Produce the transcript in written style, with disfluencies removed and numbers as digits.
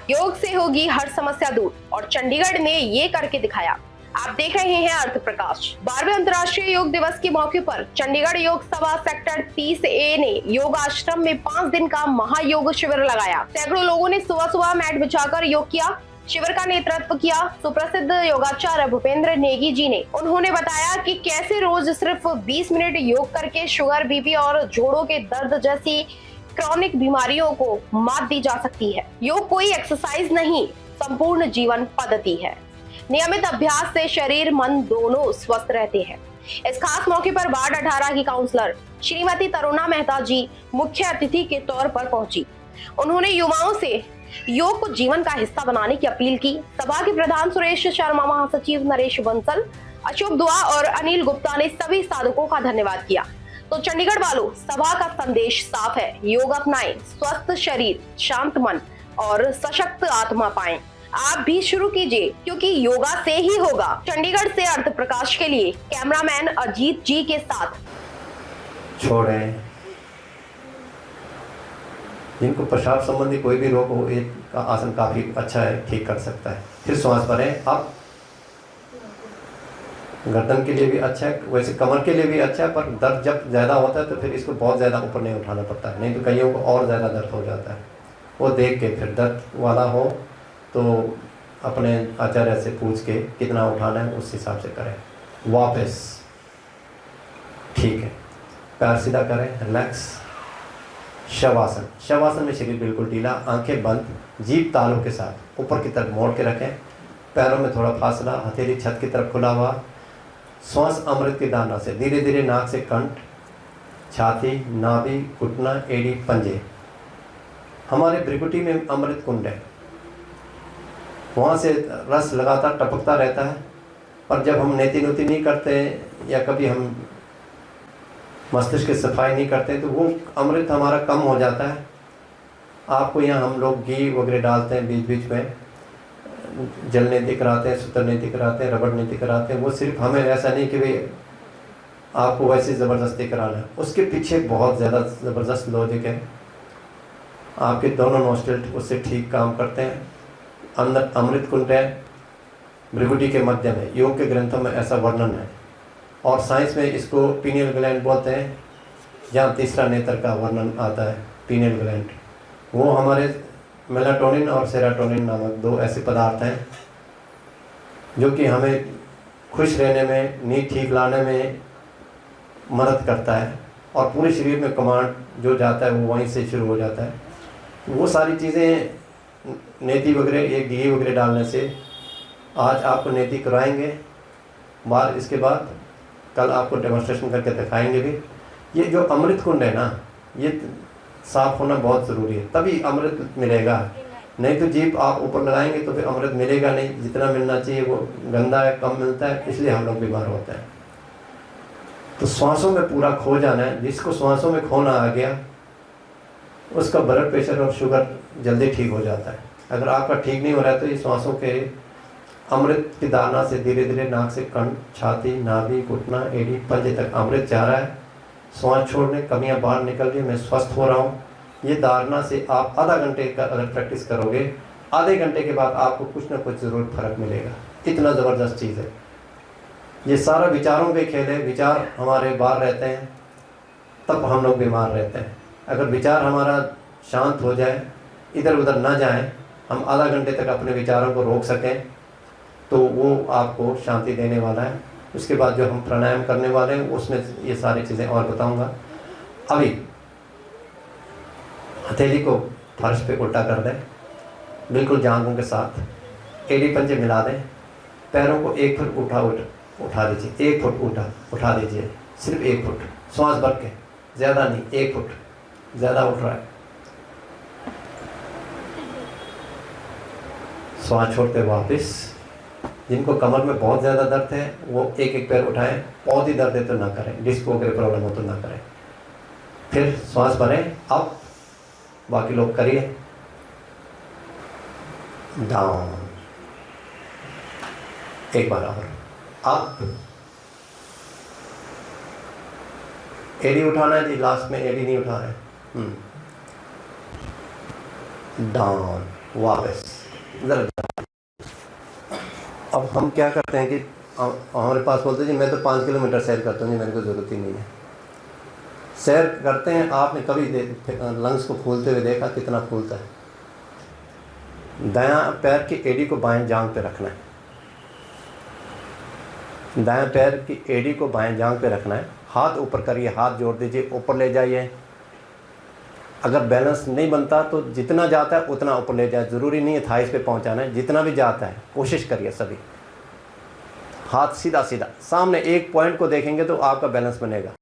योग से होगी हर समस्या दूर और चंडीगढ़ ने ये करके दिखाया। आप देख रहे हैं अर्थ प्रकाश। 12वें अंतर्राष्ट्रीय योग दिवस के मौके पर चंडीगढ़ योग सभा सेक्टर 30A ने योग आश्रम में 5 दिन का महायोग शिविर लगाया। सैकड़ों लोगों ने सुबह सुबह मैट बिछाकर योग किया। शिविर का नेतृत्व किया सुप्रसिद्ध योगाचार्य भूपेंद्र नेगी जी ने। उन्होंने बताया कि कैसे रोज सिर्फ 20 मिनट योग करके शुगर, बीपी और जोड़ों के दर्द जैसी क्रॉनिक बीमारियों को मात दी जा सकती है। योग कोई एक्सरसाइज नहीं, संपूर्ण जीवन पद्धति है। नियमित अभ्यास से शरीर मन दोनों स्वस्थ रहते हैं। इस खास मौके पर वार्ड 18 की काउंसलर श्रीमती तरुणा मेहता जी मुख्य अतिथि के तौर पर पहुंची। उन्होंने युवाओं से योग को जीवन का हिस्सा बनाने की अपील की। सभा के प्रधान सुरेश शर्मा, महासचिव नरेश बंसल, अशोक दुआ और अनिल गुप्ता ने सभी साधकों का धन्यवाद किया। तो चंडीगढ़ वालों, सभा का संदेश साफ है, योग अपनाएं, स्वस्थ शरीर, शांत मन और सशक्त आत्मा पाएं। आप भी शुरू कीजिए, क्योंकि योगा से ही होगा। चंडीगढ़ से अर्थ प्रकाश के लिए कैमरामैन अजीत जी के साथ। छोड़ें, जिनको पेशाब संबंधी कोई भी रोग हो, एक का आसन काफी अच्छा है, ठीक कर सकता है। फिर श्वास भरें। अब गर्दन के लिए भी अच्छा है, वैसे कमर के लिए भी अच्छा है, पर दर्द जब ज़्यादा होता है तो फिर इसको बहुत ज़्यादा ऊपर नहीं उठाना पड़ता है, नहीं तो कईयों को और ज़्यादा दर्द हो जाता है। वो देख के फिर दर्द वाला हो तो अपने आचार्य से पूछ के कितना उठाना है उस हिसाब से करें। वापस ठीक है, पैर सीधा करें, रिलैक्स। शवासन। शवासन में शरीर बिल्कुल ढीला, आंखें बंद, जीभ तालू के साथ ऊपर की तरफ मोड़ के रखें। पैरों में थोड़ा फासला, हथेली छत की तरफ खुला हुआ। श्वास अमृत की धारणा से धीरे धीरे नाक से कंठ, छाती, नाभि, घुटना, एड़ी, पंजे। हमारे भ्रिकुटी में अमृत कुंड है, वहाँ से रस लगातार टपकता रहता है। पर जब हम नेति नुति नहीं करते या कभी हम मस्तिष्क की सफाई नहीं करते तो वो अमृत हमारा कम हो जाता है। आपको यहाँ हम लोग घी वगैरह डालते हैं, बीच बीच में जल नीति कराते हैं, सूत्र नीति कराते हैं, रबड़ नीति कराते हैं। वो सिर्फ हमें ऐसा नहीं कि भाई आपको वैसे ज़बरदस्ती कराना है, उसके पीछे बहुत ज़्यादा ज़बरदस्त लॉजिक है। आपके दोनों नोस्ट्रिल उससे ठीक काम करते हैं। अंदर अमृत कुंड है, भ्रिकुटी के मध्य में। योग के ग्रंथों में ऐसा वर्णन है और साइंस में इसको पीनियल ग्लैंड बोलते हैं, जहाँ तीसरा नेत्र का वर्णन आता है, पीनियल ग्लैंड। वो हमारे मेलाटोनिन और सेरोटोनिन नामक 2 ऐसे पदार्थ हैं जो कि हमें खुश रहने में, नींद ठीक लाने में मदद करता है और पूरे शरीर में कमांड जो जाता है वो वहीं से शुरू हो जाता है। वो सारी चीज़ें नेति वगैरह, ये घी वगैरह डालने से आज आपको नेति कराएंगे, बार इसके बाद कल आपको डेमोन्स्ट्रेशन करके दिखाएंगे भी। ये जो अमृत कुंड है ना, ये साफ होना बहुत ज़रूरी है, तभी अमृत मिलेगा। नहीं तो जीभ आप ऊपर लगाएंगे तो फिर अमृत मिलेगा नहीं। जितना मिलना चाहिए वो गंदा है, कम मिलता है, इसलिए हम लोग बीमार होते हैं। तो श्वासों में पूरा खो जाना है। जिसको श्वासों में खोना आ गया उसका ब्लड प्रेशर और शुगर जल्दी ठीक हो जाता है। अगर आपका ठीक नहीं हो रहा है तो ये श्वासों के अमृत की धारणा से धीरे धीरे नाक से कंठ, छाती, नाभि, घुटना, एड़ी, पंजे तक अमृत जा रहा है। श्वास छोड़ने, कमियां बाहर निकल रही, मैं स्वस्थ हो रहा हूँ। ये धारणा से आप आधा घंटे का अगर प्रैक्टिस करोगे, आधे घंटे के बाद आपको कुछ ना कुछ ज़रूर फर्क मिलेगा। इतना ज़बरदस्त चीज़ है। ये सारा विचारों पे खेल है। विचार हमारे बाहर रहते हैं तब हम लोग बीमार रहते हैं। अगर विचार हमारा शांत हो जाए, इधर उधर ना जाए, हम आधा घंटे तक अपने विचारों को रोक सकें तो वो आपको शांति देने वाला है। उसके बाद जो हम प्राणायाम करने वाले हैं उसमें ये सारी चीज़ें और बताऊंगा। अभी हथेली को फर्श पे उल्टा कर दें, बिल्कुल जांघों के साथ, एड़ी पंजे मिला दें। पैरों को 1 फुट उठा दीजिए, 1 फुट उठा दीजिए, सिर्फ 1 फुट। श्वास भर के, ज़्यादा नहीं, 1 फुट, ज़्यादा उठ रहा है। श्वास छोड़ते वापस। जिनको कमर में बहुत ज़्यादा दर्द है वो एक पैर उठाएं, बहुत ही दर्द है तो ना करें, डिस्क वगैरह प्रॉब्लम हो तो ना करें। फिर श्वास भरें, अप, बाकी लोग करिए, डाउन, एक बार और, अप। एड़ी उठाना है जी, लास्ट में एड़ी नहीं उठा रहे। डाउन, वापस ज़रा। अब हम क्या करते हैं कि हमारे पास बोलते हैं जी मैं तो 5 किलोमीटर सैर करता हूँ जी, मेरे को ज़रूरत ही नहीं है। सैर करते हैं, आपने कभी लंग्स को फूलते हुए देखा? कितना फूलता है। दायां पैर की एड़ी को बाएं जांघ पे रखना है, दायां पैर की एड़ी को बाएं जांघ पे रखना है। हाथ ऊपर करिए, हाथ जोड़ दीजिए, ऊपर ले जाइए। अगर बैलेंस नहीं बनता तो जितना जाता है उतना ऊपर ले जाए, ज़रूरी नहीं है थाइस पे पहुंचाना है, जितना भी जाता है कोशिश करिए सभी। हाथ सीधा सीधा सामने एक पॉइंट को देखेंगे तो आपका बैलेंस बनेगा।